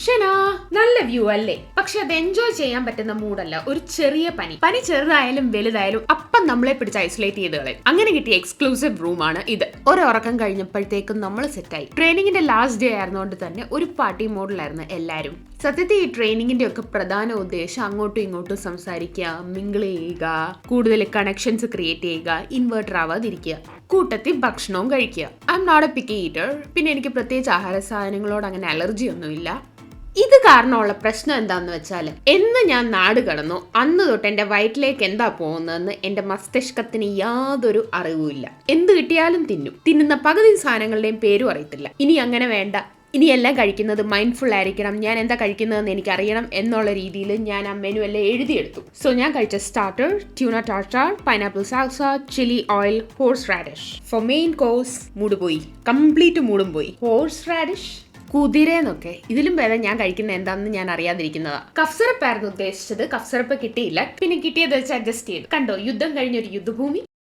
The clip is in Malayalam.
ഷെനാ, നല്ല വ്യൂ അല്ലേ? പക്ഷെ അത് എൻജോയ് ചെയ്യാൻ പറ്റുന്ന മൂഡല്ല. ഒരു ചെറിയ പനി ചെറുതായാലും വലുതായാലും അപ്പം നമ്മളെ പിടിച്ച് ഐസൊലേറ്റ് ചെയ്ത് കളയും. അങ്ങനെ കിട്ടിയ എക്സ്ക്ലൂസീവ് റൂമാണ് ഇത്. ഉറക്കം കഴിഞ്ഞപ്പോഴത്തേക്കും നമ്മൾ സെറ്റായി. ട്രെയിനിങ്ങിന്റെ ലാസ്റ്റ് ഡേ ആയിരുന്നോണ്ട് തന്നെ ഒരു പാർട്ടി മോഡിലായിരുന്നു എല്ലാരും. സത്യത്തിൽ ഈ ട്രെയിനിങ്ങിന്റെ ഒക്കെ പ്രധാന ഉദ്ദേശം അങ്ങോട്ടും ഇങ്ങോട്ടും സംസാരിക്കുക, മിങ്കിൾ ചെയ്യുക, കൂടുതൽ കണക്ഷൻസ് ക്രിയേറ്റ് ചെയ്യുക, ഇൻവേർട്ടർ ആവാതിരിക്കുക, കൂട്ടത്തിൽ ഭക്ഷണവും കഴിക്കുക. I am not a picky eater. പിന്നെ എനിക്ക് പ്രത്യേകിച്ച് ആഹാര സാധനങ്ങളോട് അങ്ങനെ അലർജി ഒന്നുമില്ല. ഇത് കാരണമുള്ള പ്രശ്നം എന്താന്ന് വെച്ചാൽ, എന്ന് ഞാൻ നാട് കടന്നു അന്ന് തൊട്ട് എന്റെ വയറ്റിലേക്ക് എന്താ പോകുന്നതെന്ന് എന്റെ മസ്തിഷ്കത്തിന് യാതൊരു അറിവുമില്ല. എന്ത് കിട്ടിയാലും തിന്നുന്ന പകുതി സാധനങ്ങളുടെയും പേരും അറിയത്തില്ല. ഇനി അങ്ങനെ വേണ്ട, ഇനി എല്ലാം കഴിക്കുന്നത് മൈൻഡ്ഫുൾ ആയിരിക്കണം, ഞാൻ എന്താ കഴിക്കുന്നതെന്ന് എനിക്ക് അറിയണം എന്നുള്ള രീതിയിൽ ഞാൻ ആ മെനു എല്ലാം എഴുതിയെടുത്തു. സോ ഞാൻ കഴിച്ച starter tuna tartare, pineapple salsa, chilli oil, horse radish. For main course mood പോയി, കംപ്ലീറ്റ് മൂഡും പോയി. ഹോഴ്സ് റാഡിഷ്, കുതിരയെന്നൊക്കെ. ഇതിലും ഭേദം ഞാൻ കഴിക്കുന്ന എന്താണെന്ന് ഞാൻ അറിയാതിരിക്കുന്നതാ. കഫ് സിറപ്പ് ആയിരുന്നു ഉദ്ദേശിച്ചത്. കഫ് സിറപ്പ് കിട്ടിയില്ല. പിന്നെ കിട്ടിയത് വെച്ച് അഡ്ജസ്റ്റ് ചെയ്തു. കണ്ടോ, യുദ്ധം കഴിഞ്ഞൊരു യുദ്ധഭൂമി.